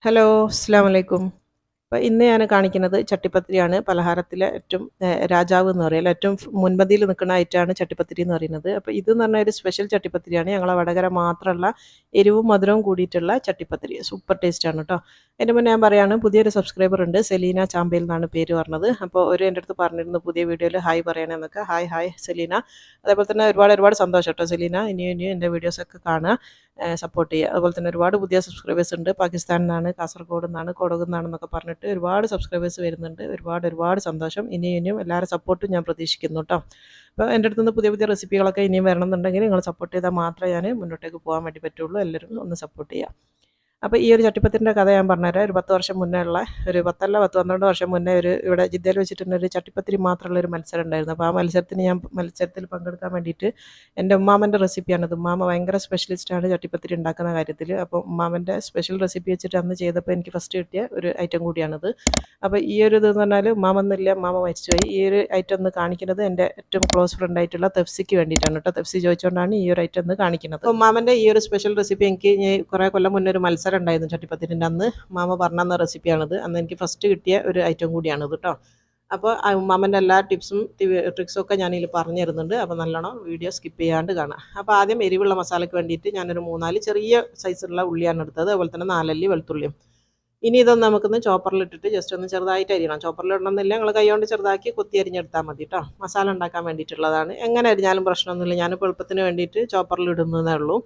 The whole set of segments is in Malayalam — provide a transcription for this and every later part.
ഹലോ, അസ്സലാമു അലൈക്കും. അപ്പോൾ ഇന്ന് ഞാൻ കാണിക്കുന്നത് ചട്ടിപ്പത്തിരിയാണ്. പലഹാരത്തിലെ ഏറ്റവും രാജാവ് എന്ന് പറയുമല്ലോ, ഏറ്റവും മുൻപന്തിയിൽ നിൽക്കുന്ന ഐറ്റമാണ് ചട്ടിപ്പത്തിരി എന്ന് പറയുന്നത്. അപ്പോൾ ഇതെന്ന് പറഞ്ഞാൽ ഒരു സ്പെഷ്യൽ ചട്ടിപ്പത്തിരിയാണ്. ഞങ്ങളെ വടകര മാത്രമുള്ള എരിവും മധുരവും കൂടിയിട്ടുള്ള ചട്ടിപ്പത്തിരി. സൂപ്പർ ടേസ്റ്റാണ് കേട്ടോ. അതിന് മുന്നേ ഞാൻ പറയാണ്, പുതിയൊരു സബ്സ്ക്രൈബർ ഉണ്ട്, സെലീന ചാമ്പയിൽ എന്നാണ് പേര് പറഞ്ഞത്. അപ്പോൾ എൻ്റെ അടുത്ത് പറഞ്ഞിരുന്നു പുതിയ വീഡിയോയിൽ ഹായ് പറയണമെന്നൊക്കെ. Hi hi Selina. അതേപോലെ തന്നെ ഒരുപാട് സന്തോഷം കേട്ടോ സെലീന. ഇനിയും എൻ്റെ വീഡിയോസൊക്കെ കാണുക, സപ്പോർട്ട് ചെയ്യുക. അതുപോലെ തന്നെ ഒരുപാട് പുതിയ സബ്സ്ക്രൈബേഴ്സ് ഉണ്ട്. പാകിസ്ഥാനിൽ നിന്നാണ്, കാസർഗോഡ് നിന്നാണ്, കൊടക് നിന്നാണെന്നൊക്കെ പറഞ്ഞിട്ട് ഒരുപാട് സബ്സ്ക്രൈബേഴ്സ് വരുന്നുണ്ട്. ഒരുപാട് സന്തോഷം. ഇനിയും എല്ലാവരും സപ്പോർട്ടും ഞാൻ പ്രതീക്ഷിക്കുന്നു കേട്ടോ. അപ്പോൾ എൻ്റെ അടുത്ത് നിന്ന് പുതിയ റെസിപ്പികളൊക്കെ ഇനിയും വരണമെന്നുണ്ടെങ്കിൽ നിങ്ങൾ സപ്പോർട്ട് ചെയ്താൽ മാത്രമേ ഞാൻ മുന്നോട്ടേക്ക് പോകാൻ വേണ്ടി പറ്റുള്ളൂ. എല്ലാവരും ഒന്ന് സപ്പോർട്ട് ചെയ്യുക. അപ്പോൾ ഈ ഒരു ചട്ടിപ്പത്തിൻ്റെ കഥ ഞാൻ പറഞ്ഞുതരാം. ഒരു 10 വർഷം മുന്നേ ഉള്ള, ഒരു 12 വർഷം മുന്നേ ഇവിടെ ജിദ്ദയിൽ വെച്ചിട്ട് ഒരു ചട്ടിപ്പത്തിരി മാത്രമുള്ള ഒരു മത്സരം ഉണ്ടായിരുന്നു. അപ്പോൾ ആ മത്സരത്തിൽ പങ്കെടുക്കാൻ വേണ്ടിയിട്ട് എൻ്റെ ഉമ്മാമൻ്റെ റെസിപ്പിയാണിത്. ഉമ്മാമ ഭയങ്കര സ്പെഷ്യലിസ്റ്റാണ് ചട്ടിപ്പത്തിരി ഉണ്ടാക്കുന്ന കാര്യത്തിൽ. അപ്പോൾ ഉമ്മാമൻ്റെ സ്പെഷ്യൽ റെസിപ്പി വെച്ചിട്ട് അന്ന് ചെയ്തപ്പോൾ എനിക്ക് ഫസ്റ്റ് കിട്ടിയ ഒരു ഐറ്റം കൂടിയാണിത്. അപ്പോൾ ഈ ഒരു ഇതെന്ന് പറഞ്ഞാൽ ഉമ്മാമൊന്നുമില്ല, ഉമ്മാമ മരിച്ചുപോയി. ഈ ഒരു ഐറ്റം ഒന്ന് കാണിക്കുന്നത് എൻ്റെ ഏറ്റവും ക്ലോസ് ഫ്രണ്ട് ആയിട്ടുള്ള തെഫ്സിക്ക് വേണ്ടിയിട്ടാണ് കേട്ടോ. തെഫ്സി ചോദിച്ചുകൊണ്ടാണ് ഈ ഒരു ഐറ്റം ഒന്ന് കാണിക്കുന്നത്. അപ്പോൾ ഉമ്മാമൻ്റെ ഈ ഒരു സ്പെഷ്യൽ റെസിപ്പി എനിക്ക് കുറേ കൊല്ലം മുന്നേ ഒരു മത്സരം ഉണ്ടായിരുന്നു ചട്ടിപ്പത്തിരിൻ്റെ. അന്ന് മാമ പറഞ്ഞ റെസിപ്പിയാണിത്. അന്ന് എനിക്ക് ഫസ്റ്റ് കിട്ടിയ ഒരു ഐറ്റം കൂടിയാണിത് കേട്ടോ. അപ്പോൾ മാമൻ്റെ എല്ലാ ടിപ്സും ട്രിക്സും ഒക്കെ ഞാനിതിൽ പറഞ്ഞു തരുന്നുണ്ട്. അപ്പോൾ നല്ലോണം വീഡിയോ സ്കിപ്പ് ചെയ്യാണ്ട് കാണാം. അപ്പോൾ ആദ്യം എരിവുള്ള മസാലയ്ക്ക് വേണ്ടിയിട്ട് ഞാനൊരു 3-4 ചെറിയ സൈസുള്ള ഉള്ളിയാണ് എടുത്തത്. അതുപോലെ തന്നെ 4 അല്ലി വെളുത്തുള്ളിയും. ഇനി ഇതൊന്ന് നമുക്കൊന്ന് ചോപ്പറിലിട്ടിട്ട് ജസ്റ്റ് ഒന്ന് ചെറുതായിട്ട് അരിയണം. ചോപ്പറിലിടണമെന്നില്ല, നിങ്ങൾ കൈകൊണ്ട് ചെറുതാക്കി കൊത്തി അരിഞ്ഞെടുത്താൽ മതി കേട്ടോ. മസാല ഉണ്ടാക്കാൻ വേണ്ടിയിട്ടുള്ളതാണ്. എങ്ങനെ അരിഞ്ഞാലും പ്രശ്നമൊന്നുമില്ല. ഞാനിപ്പോൾ എളുപ്പത്തിന് വേണ്ടിയിട്ട് ചോപ്പറിലിടുന്നതേ ഉള്ളൂ.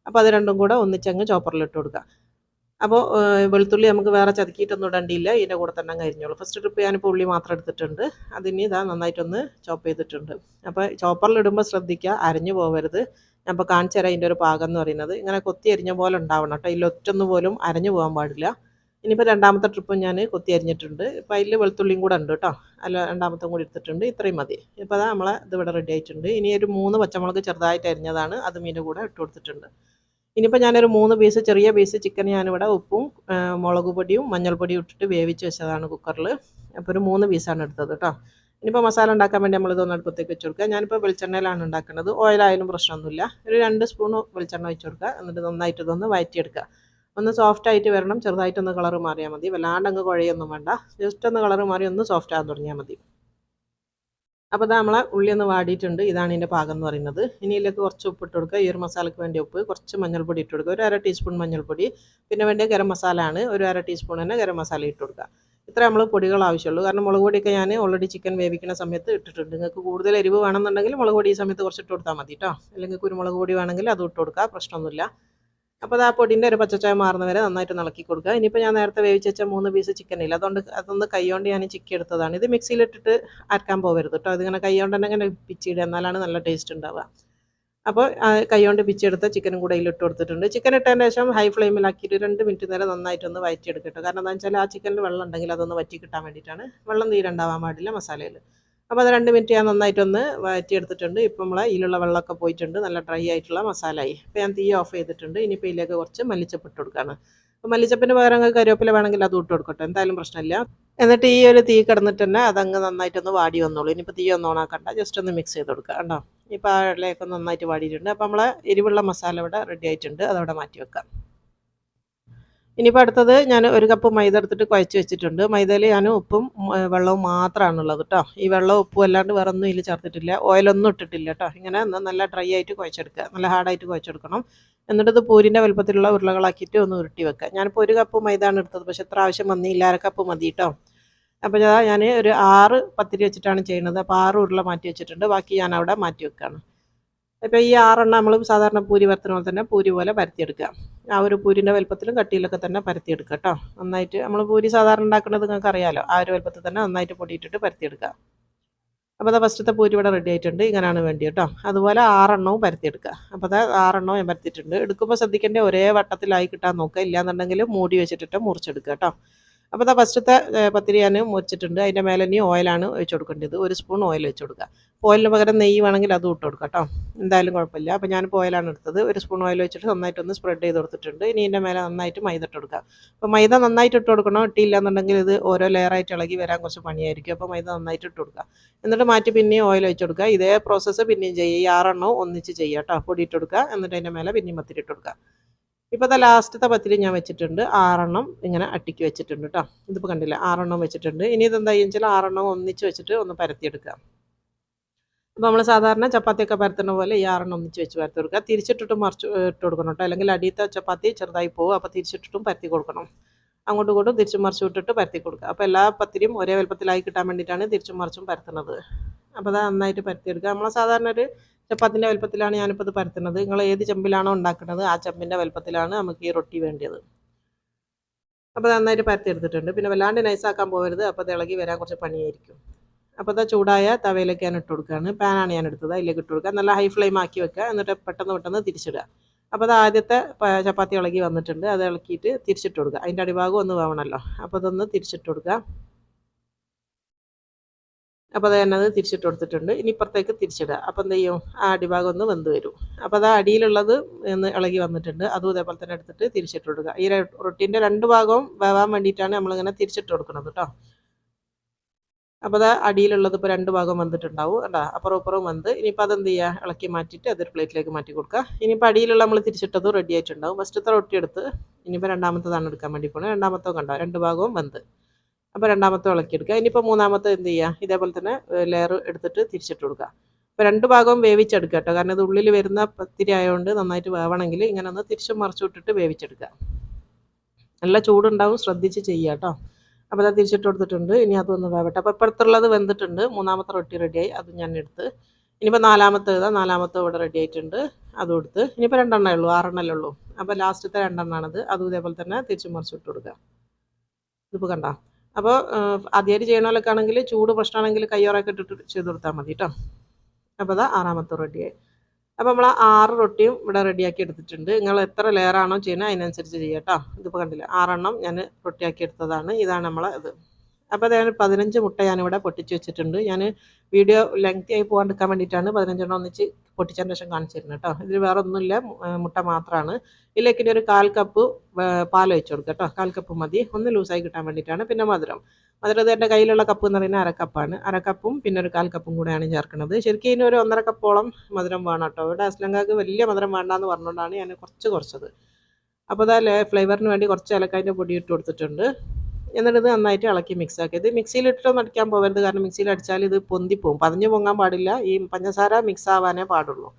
അപ്പോൾ അത് രണ്ടും കൂടെ ഒന്നിച്ചങ്ങ് ചോപ്പറിലിട്ട് കൊടുക്കുക. അപ്പോൾ വെളുത്തുള്ളി നമുക്ക് വേറെ ചതുക്കിയിട്ടൊന്നും ഇടേണ്ടിയില്ല, ഇതിൻ്റെ കൂടെ തന്നെ കഴിഞ്ഞോളൂ. ഫസ്റ്റ് ട്രിപ്പ് ഞാനിപ്പോൾ ഉള്ളി മാത്രം എടുത്തിട്ടുണ്ട്. അതിന് ഇതാ നന്നായിട്ടൊന്ന് ചോപ്പ് ചെയ്തിട്ടുണ്ട്. അപ്പോൾ ചോപ്പറിലിടുമ്പോൾ ശ്രദ്ധിക്കുക, അരിഞ്ഞു പോകരുത്. ഞാൻ ഇപ്പോൾ കാണിച്ചു തരാം ഇതിൻ്റെ ഒരു പാകം എന്ന് പറയുന്നത്. ഇങ്ങനെ കൊത്തി അരിഞ്ഞ പോലെ ഉണ്ടാവണം കേട്ടോ. ഇതിലൊറ്റൊന്നു പോലും അരഞ്ഞു പോകാൻ പാടില്ല. ഇനിയിപ്പോൾ രണ്ടാമത്തെ ട്രിപ്പും ഞാൻ കൊത്തി അരിഞ്ഞിട്ടുണ്ട്. ഇപ്പോൾ അതിൽ വെളുത്തുള്ളിയും കൂടെ ഉണ്ട് കേട്ടോ. അല്ല, രണ്ടാമത്തും കൂടി എടുത്തിട്ടുണ്ട്. ഇത്രയും മതി. ഇപ്പോൾ അതാ നമ്മളെ ഇതിവിടെ റെഡി ആയിട്ടുണ്ട്. ഇനി ഒരു 3 പച്ചമുളക് ചെറുതായിട്ട് അരിഞ്ഞതാണ്, അതും ഇതിൻ്റെ കൂടെ ഇട്ട് കൊടുത്തിട്ടുണ്ട്. ഇനിയിപ്പോൾ ഞാനൊരു 3 ചെറിയ പീസ് ചിക്കൻ ഞാനിവിടെ ഉപ്പും മുളക് പൊടിയും മഞ്ഞൾപ്പൊടിയും ഇട്ടിട്ട് വേവിച്ച് വെച്ചതാണ് കുക്കറിൽ. അപ്പോൾ ഒരു 3 പീസാണ് എടുത്തത് കേട്ടോ. ഇനിയിപ്പോൾ മസാല ഉണ്ടാക്കാൻ വേണ്ടി നമ്മളിതൊന്ന് അടുപ്പത്തേക്ക് വെച്ച് കൊടുക്കുക. ഞാനിപ്പോൾ വെളിച്ചെണ്ണയിലാണ് ഉണ്ടാക്കുന്നത്. ഓയിലായാലും പ്രശ്നമൊന്നുമില്ല. ഒരു 2 സ്പൂൺ വെളിച്ചെണ്ണ വെച്ച് കൊടുക്കുക. എന്നിട്ട് നന്നായിട്ട് ഇതൊന്ന് വഴറ്റിയെടുക്കുക. ഒന്ന് സോഫ്റ്റായിട്ട് വരണം. ചെറുതായിട്ടൊന്ന് കളറ് മാറിയാൽ മതി. വല്ലാണ്ട് അങ്ങ് കുഴയൊന്നും വേണ്ട. ജസ്റ്റ് ഒന്ന് കളറ് മാറി ഒന്ന് സോഫ്റ്റ് ആകാൻ തുടങ്ങിയാൽ മതി. അപ്പോൾ ഇത് നമ്മളെ ഉള്ളി ഒന്ന് വാടിയിട്ടുണ്ട്. ഇതാണ് ഇതിൻ്റെ പാകം എന്ന് പറയുന്നത്. ഇനി ഇതിലേക്ക് കുറച്ച് ഉപ്പ് ഇട്ട് കൊടുക്കുക. ഈ ഒരു മസാലയ്ക്ക് വേണ്ടി ഉപ്പ്, കുറച്ച് മഞ്ഞൾപ്പൊടി ഇട്ട് കൊടുക്കുക. ഒരു 1/2 ടീസ്പൂൺ മഞ്ഞൾപ്പൊടി. പിന്നെ വേണ്ടിയ ഗരം മസാല ആണ്, ഒരു 1/2 ടീസ്പൂൺ തന്നെ ഗരം മസാല ഇട്ട് കൊടുക്കുക. ഇത്ര നമ്മൾ പൊടികൾ ആവശ്യമുള്ളൂ. കാരണം മുളക് പൊടിയൊക്കെ ഞാൻ ഓൾറെഡി ചിക്കൻ വേവിക്കുന്ന സമയത്ത് ഇട്ടിട്ടുണ്ട്. നിങ്ങൾക്ക് കൂടുതൽ എരിവ് വേണമെന്നുണ്ടെങ്കിൽ മുളക് പൊടി ഈ സമയത്ത് കുറച്ച് ഇട്ട് കൊടുത്താൽ മതി കേട്ടോ. അല്ലെങ്കിൽ കുരുമുളക് പൊടി വേണമെങ്കിൽ അത് ഇട്ട് കൊടുക്കുക, പ്രശ്നമൊന്നുമില്ല. അപ്പോൾ അത് ആ പൊടിൻ്റെ ഒരു പച്ചച്ചായ മാറുന്ന വരെ നന്നായിട്ട് ഇളക്കി കൊടുക്കുക. ഇനിയിപ്പോൾ ഞാൻ നേരത്തെ വേവിച്ച് വെച്ച 3 പീസ് ചിക്കനില്ല, അതുകൊണ്ട് അതൊന്ന് കൈകൊണ്ട് ഞാൻ ചിക്കി എടുത്തതാണ്. ഇത് മിക്സിയിലിട്ടിട്ട് അരക്കാൻ പോകരുത് കേട്ടോ. ഇതിങ്ങനെ കൈകൊണ്ട് തന്നെ ഇങ്ങനെ പിച്ചിടുക, എന്നാലാണ് നല്ല ടേസ്റ്റ് ഉണ്ടാവുക. അപ്പോൾ കൈകൊണ്ട് പിച്ചെടുത്ത ചിക്കനും കൂടെ ഇതിലിട്ട് കൊടുത്തിട്ടുണ്ട്. ചിക്കൻ ഇട്ടതിന് ശേഷം ഹൈ ഫ്ലെയിമിലാക്കിയിട്ട് 2 മിനിറ്റ് നേരം നന്നായിട്ടൊന്ന് വഴറ്റിയെടുക്കട്ടോ. കാരണം എന്താണെന്ന് വെച്ചാൽ ആ ചിക്കനിൽ വെള്ളം ഉണ്ടെങ്കിൽ അതൊന്ന് വറ്റി കിട്ടാൻ വേണ്ടിയിട്ടാണ്. വെള്ളം തീരുണ്ടാവാൻ പാടില്ല മസാലയിൽ. അപ്പോൾ അത് 2 മിനിറ്റ് ഞാൻ നന്നായിട്ടൊന്ന് വഴറ്റിയെടുത്തിട്ടുണ്ട്. ഇപ്പം നമ്മളെ ഇതിലുള്ള വെള്ളമൊക്കെ പോയിട്ടുണ്ട്. നല്ല ഡ്രൈ ആയിട്ടുള്ള മസാലയായി. ഇപ്പോൾ ഞാൻ തീ ഓഫ് ചെയ്തിട്ടുണ്ട്. ഇനിയിപ്പോൾ ഇതിലേക്ക് കുറച്ച് മല്ലിച്ചപ്പ് ഇട്ട് കൊടുക്കുകയാണ്. അപ്പോൾ മല്ലിച്ചപ്പിന് പകരം കറിവേപ്പില വേണമെങ്കിൽ അത് ഇട്ട് കൊടുക്കട്ടെ, എന്തായാലും പ്രശ്നമില്ല. എന്നിട്ട് ഈ ഒരു തീ കിടന്നിട്ട് തന്നെ അതങ്ങ് നന്നായിട്ടൊന്ന് വാടി വന്നോളൂ. ഇനിയിപ്പോൾ തീ ഒന്നും ഓണാക്കണ്ട, ജസ്റ്റ് ഒന്ന് മിക്സ് ചെയ്ത് കൊടുക്കുക. കണ്ടോ, ഇപ്പോൾ ആ വെള്ളയൊക്കെ നന്നായിട്ട് വാടിയിട്ടുണ്ട്. അപ്പോൾ നമ്മളെ എരിവുള്ള മസാല ഇവിടെ റെഡി ആയിട്ടുണ്ട്. അതവിടെ മാറ്റി വെക്കാം. ഇനിയിപ്പോൾ അടുത്തത് ഞാൻ 1 കപ്പ് മൈദ എടുത്തിട്ട് കുഴച്ച് വെച്ചിട്ടുണ്ട്. മൈദയിൽ ഞാൻ ഉപ്പും വെള്ളവും മാത്രമാണുള്ളത് കേട്ടോ. ഈ വെള്ളവും ഉപ്പും അല്ലാണ്ട് വേറെ ഒന്നും ഇതിൽ ചേർത്തിട്ടില്ല, ഓയിലൊന്നും ഇട്ടിട്ടില്ല കേട്ടോ. ഇങ്ങനെ നല്ല ഡ്രൈ ആയിട്ട് കുഴച്ചെടുക്കുക, നല്ല ഹാർഡായിട്ട് കുഴച്ചെടുക്കണം. എന്നിട്ട് ഇത് പൂരിൻ്റെ വലുപ്പത്തിലുള്ള ഉരുളകളാക്കിയിട്ട് ഒന്ന് ഉരുട്ടി വെക്കുക. ഞാനിപ്പോൾ 1 കപ്പ് മൈദയാണ് എടുത്തത്, പക്ഷേ എത്ര ആവശ്യം വന്നില്ല, 1/2 കപ്പ് മതി കേട്ടോ. അപ്പോൾ ഞാൻ ഒരു 6 പത്തിരി വെച്ചിട്ടാണ് ചെയ്യുന്നത്. അപ്പോൾ 6 ഉരുള മാറ്റി വെച്ചിട്ടുണ്ട്, ബാക്കി ഞാൻ അവിടെ മാറ്റി വെക്കുകയാണ്. അപ്പോൾ ഈ 6 നമ്മൾ സാധാരണ പൂരി പരത്തുന്ന പോലെ തന്നെ പൂരി പോലെ പരത്തിയെടുക്കുക. ആ ഒരു പൂരിൻ്റെ വലുപ്പത്തിലും കട്ടിയിലൊക്കെ തന്നെ പരത്തിയെടുക്കുക കേട്ടോ. നന്നായിട്ട് നമ്മൾ പൂരി സാധാരണ ഉണ്ടാക്കുന്നത് നിങ്ങൾക്ക് അറിയാമല്ലോ, ആ ഒരു വലുപ്പത്തിൽ തന്നെ നന്നായിട്ട് പൊടിയിട്ടിട്ട് പരത്തിയെടുക്കുക. അപ്പോൾ അത് ഫസ്റ്റത്തെ പൂരി ഇവിടെ റെഡി ആയിട്ടുണ്ട്. ഇങ്ങനെയാണ് വേണ്ടി കേട്ടോ. അതുപോലെ 6 പരത്തിയെടുക്കുക. അപ്പോൾ അത് 6 ഞാൻ പരത്തിയിട്ടുണ്ട്. എടുക്കുമ്പോൾ ശ്രദ്ധിക്കേണ്ട ഒരേ വട്ടത്തിലായി കിട്ടാൻ നോക്കുക, ഇല്ലാന്നുണ്ടെങ്കിൽ മൂടി വെച്ചിട്ടിട്ട് മുറിച്ചെടുക്കുക കേട്ടോ. അപ്പോൾ അത് ഫസ്റ്റത്തെ പത്തിരി ഞാൻ മുറിച്ചിട്ടുണ്ട്. അതിൻ്റെ മേലെ ഇനി ഓയിലാണ് ഒഴിച്ച് കൊടുക്കേണ്ടത്. 1 സ്പൂൺ ഓയിൽ വെച്ച് കൊടുക്കുക. ഓയിലിന് പകരം നെയ്യ് വേണമെങ്കിൽ അതും ഇട്ട് കൊടുക്കുക കേട്ടോ, എന്തായാലും കുഴപ്പമില്ല. അപ്പോൾ ഞാനിപ്പോൾ ഓയിലാണ് എടുത്തത്. 1 സ്പൂൺ ഓയിൽ വെച്ചിട്ട് നന്നായിട്ടൊന്ന് സ്പ്രെഡ് ചെയ്ത് കൊടുത്തിട്ടുണ്ട്. ഇനി ഇതിൻ്റെ മേലെ നന്നായിട്ട് മൈദ ഇട്ട് കൊടുക്കുക. അപ്പോൾ മൈദ നന്നായിട്ട് ഇട്ട് കൊടുക്കണം, ഇട്ടില്ല എന്നുണ്ടെങ്കിൽ ഇത് ഓരോ ലെയറായിട്ട് ഇളകി വരാൻ കുറച്ച് പണിയായിരിക്കും. അപ്പോൾ മൈദ നന്നായിട്ട് ഇട്ട് കൊടുക്കുക. എന്നിട്ട് മാറ്റി പിന്നെയും ഓയിൽ വെച്ച് കൊടുക്കുക. ഇതേ പ്രോസസ്സ് പിന്നെയും ചെയ്യുക. ഈ 6 ഒന്നിച്ച് ചെയ്യുക കേട്ടോ. പൊടി ഇട്ട് കൊടുക്കുക. എന്നിട്ട് അതിൻ്റെ മേലെ പിന്നെയും പത്തിരി ഇട്ട് കൊടുക്കുക. ഇപ്പോൾ ദാ ലാസ്റ്റത്തെ പത്തിരി ഞാൻ വെച്ചിട്ടുണ്ട്. 6 ഇങ്ങനെ അട്ടിക്ക് വെച്ചിട്ടുണ്ട് കേട്ടോ. ഇതിപ്പോൾ കണ്ടില്ലേ 6 വെച്ചിട്ടുണ്ട്. ഇനി ഇതെന്താ ചെയ്യുക വെച്ചാൽ 6 ഒന്നിച്ച് വെച്ചിട്ട് ഒന്ന് പരത്തിയെടുക്കുക. അപ്പോൾ നമ്മൾ സാധാരണ ചപ്പാത്തിയൊക്കെ പരത്തുന്ന പോലെ ഈ 6 ഒന്നിച്ച് വെച്ച് പരത്തി കൊടുക്കുക. തിരിച്ചിട്ടിട്ടും മറിച്ച് ഇട്ട് കൊടുക്കണം കേട്ടോ. അല്ലെങ്കിൽ അടിയത്തെ ചപ്പാത്തി ചെറുതായി പോകും. അപ്പോൾ തിരിച്ചിട്ടിട്ടും പരത്തി കൊടുക്കണം. അങ്ങോട്ടും ഇങ്ങോട്ടും തിരിച്ചും മറിച്ചും ഇട്ടിട്ട് പരത്തി കൊടുക്കുക. അപ്പോൾ എല്ലാ പത്തിരിയും ഒരേ വലുപ്പത്തിലായി കിട്ടാൻ വേണ്ടിയിട്ടാണ് തിരിച്ചും മറിച്ചും പരത്തുന്നത്. അപ്പോൾ അത് നന്നായിട്ട് പരത്തിയെടുക്കുക. നമ്മൾ സാധാരണ ഒരു ചപ്പാത്തിൻ്റെ വലുപ്പത്തിലാണ് ഞാനിപ്പോൾ ഇത് പരത്തുന്നത്. നിങ്ങൾ ഏത് ചെമ്പിലാണോ ഉണ്ടാക്കുന്നത് ആ ചെമ്പിൻ്റെ വലുപ്പത്തിലാണ് നമുക്ക് ഈ റൊട്ടി വേണ്ടത്. അപ്പോൾ നന്നായിട്ട് പരത്തിയെടുത്തിട്ടുണ്ട്. പിന്നെ വല്ലാണ്ട് നൈസാക്കാൻ പോകരുത്. അപ്പോൾ അത് ഇളകി വരാൻ കുറച്ച് പണിയായിരിക്കും. അപ്പോൾ അത് ചൂടായ തവയിലേക്ക് ഞാൻ ഇട്ട് കൊടുക്കുകയാണ്. പാനാണ് ഞാൻ എടുത്തത്. അതിലേക്ക് ഇട്ട് കൊടുക്കുക. നല്ല ഹൈ ഫ്ലെയിം ആക്കി വെക്കുക. എന്നിട്ട് പെട്ടെന്ന് തിരിച്ചിടുക. അപ്പോൾ അത് ആദ്യത്തെ ചപ്പാത്തി ഇളകി വന്നിട്ടുണ്ട്. അത് ഇളക്കിയിട്ട് തിരിച്ചിട്ട് കൊടുക്കുക. അതിൻ്റെ അടിഭാഗം ഒന്ന് വേവണമല്ലോ. അപ്പോൾ അതൊന്ന് തിരിച്ചിട്ട് കൊടുക്കുക. അപ്പോൾ അത് തന്നെ തിരിച്ചിട്ട് കൊടുത്തിട്ടുണ്ട്. ഇനി ഇപ്പുറത്തേക്ക് തിരിച്ചിടുക. അപ്പോൾ എന്ത് ചെയ്യും ആ അടിഭാഗം ഒന്ന് വെന്ത് വരും. അപ്പോൾ അത് അടിയിലുള്ളത് ഒന്ന് ഇളകി വന്നിട്ടുണ്ട്. അതും ഇതേപോലെ തന്നെ എടുത്തിട്ട് തിരിച്ചിട്ട് കൊടുക്കുക. ഈ റൊട്ടീൻ്റെ 2 ഭാഗവും വേവാൻ വേണ്ടിയിട്ടാണ് നമ്മളിങ്ങനെ തിരിച്ചിട്ട് കൊടുക്കുന്നത് കേട്ടോ. അപ്പോൾ അത് അടിയിലുള്ളത് ഇപ്പോൾ 2 ഭാഗം വെന്തിട്ടുണ്ടാവും കേട്ടോ. അപ്പുറവും ഇപ്പുറവും വെന്ത് ഇനിയിപ്പോൾ അതെന്ത് ചെയ്യുക ഇളക്കി മാറ്റിയിട്ട് അതൊരു പ്ലേറ്റിലേക്ക് മാറ്റി കൊടുക്കുക. ഇനിയിപ്പോൾ അടിയിലുള്ള നമ്മൾ തിരിച്ചിട്ടതും റെഡി ആയിട്ടുണ്ടാവും. ഫസ്റ്റത്തെ റൊട്ടി എടുത്ത് ഇനിയിപ്പോൾ രണ്ടാമത്തതാണ് എടുക്കാൻ വേണ്ടി പോകുന്നത്. രണ്ടാമത്തോ കണ്ടോ 2 ഭാഗവും വെന്ത്. അപ്പോൾ രണ്ടാമത്തെ ഇളക്കിയെടുക്കുക. ഇനിയിപ്പോൾ മൂന്നാമത്തെ എന്ത് ചെയ്യുക ഇതേപോലെ തന്നെ ലെയർ എടുത്തിട്ട് തിരിച്ചിട്ട് കൊടുക്കുക. അപ്പോൾ 2 ഭാഗവും വേവിച്ചെടുക്കുക കേട്ടോ. കാരണം ഇത് ഉള്ളിൽ വരുന്ന പത്തിരി ആയതുകൊണ്ട് നന്നായിട്ട് വേവണമെങ്കിൽ ഇങ്ങനെ ഒന്ന് തിരിച്ചും മറിച്ചും ഇട്ടിട്ട് വേവിച്ചെടുക്കുക. നല്ല ചൂടുണ്ടാവും, ശ്രദ്ധിച്ച് ചെയ്യുക കേട്ടോ. അപ്പോൾ അത് തിരിച്ചിട്ട് കൊടുത്തിട്ടുണ്ട്. ഇനി അതൊന്ന് വേവട്ടെ. അപ്പോൾ ഇപ്പുറത്തുള്ളത് വെന്തിട്ടുണ്ട്. മൂന്നാമത്തെ റൊട്ടി റെഡിയായി. അതും ഞാൻ എടുത്ത് ഇനിയിപ്പോൾ നാലാമത്തെ ഇവിടെ റെഡി ആയിട്ടുണ്ട്. അതും എടുത്ത് ഇനിയിപ്പോൾ 2 ഉള്ളൂ, 6 ഉള്ളൂ. അപ്പോൾ ലാസ്റ്റത്തെ 2 അതും ഇതേപോലെ തന്നെ തിരിച്ചും മറിച്ചിട്ട് കൊടുക്കുക. ഇതിപ്പോൾ കണ്ടോ. അപ്പോൾ ആദ്യമായിട്ട് ചെയ്യണമല്ലൊക്കെ ആണെങ്കിൽ ചൂട് പ്രശ്നമാണെങ്കിൽ കയ്യോറൊക്കെ ഇട്ടിട്ട് ചെയ്ത് കൊടുത്താൽ മതി കേട്ടോ. അപ്പോൾ അതാ 6 റെഡിയായി. അപ്പോൾ നമ്മൾ 6 റൊട്ടിയും ഇവിടെ റെഡിയാക്കി എടുത്തിട്ടുണ്ട്. നിങ്ങൾ എത്ര ലെയറാണോ ചെയ്യുന്നത് അതിനനുസരിച്ച് ചെയ്യുക കേട്ടോ. ഇതിപ്പോൾ കണ്ടില്ല 6 ഞാൻ റൊട്ടിയാക്കി എടുത്തതാണ്. ഇതാണ് നമ്മളെ ഇത്. അപ്പോൾ ഞാൻ 15 മുട്ട ഞാനിവിടെ പൊട്ടിച്ച് വെച്ചിട്ടുണ്ട്. ഞാൻ വീഡിയോ ലെങ്തി ആയി പോകാണ്ടിരിക്കാൻ വേണ്ടിയിട്ടാണ് 15 ഒന്നിച്ച് പൊട്ടിച്ചതിന് ശേഷം കാണിച്ചു തരുന്നത് കേട്ടോ. ഇതിൽ വേറെ ഒന്നുമില്ല, മുട്ട മാത്രമാണ്. ഇതിലേക്ക് ഒരു 1/4 കപ്പ് പാൽ ഒഴിച്ച് കൊടുക്കുക കേട്ടോ. 1/4 കപ്പ് മതി, ഒന്ന് ലൂസായി കിട്ടാൻ വേണ്ടിയിട്ടാണ്. പിന്നെ മധുരം എൻ്റെ കയ്യിലുള്ള കപ്പ് എന്ന് പറയുന്നത് 1/2 കപ്പാണ്. 1/2 കപ്പും പിന്നെ ഒരു 1/4 കപ്പും കൂടെയാണ് ചേർക്കുന്നത്. ശരിക്കും ഇതിന് ഒരു 1.5 കപ്പോളം മധുരം വേണം കേട്ടോ. ഇവിടെ അസ്ലങ്കാക്ക് വലിയ മധുരം വേണ്ടാന്ന് പറഞ്ഞുകൊണ്ടാണ് ഞാൻ കുറച്ചത്. അപ്പോൾ അതാ ഫ്ലേവറിന് വേണ്ടി കുറച്ച് ഏലക്കായൻ്റെ പൊടി ഇട്ട് കൊടുത്തിട്ടുണ്ട്. എന്നിട്ട് ഇത് നന്നായിട്ട് ഇളക്കി മിക്സ് ആക്കി. ഇത് മിക്സിയിലിട്ടൊന്നും അടിക്കാൻ പോകരുത്. കാരണം മിക്സിയിൽ അടിച്ചാൽ ഇത് പൊന്തിപ്പോവും. പതഞ്ഞ് പൊങ്ങാൻ പാടില്ല. ഈ പഞ്ചസാര മിക്സ് ആവാനേ പാടുള്ളൂ.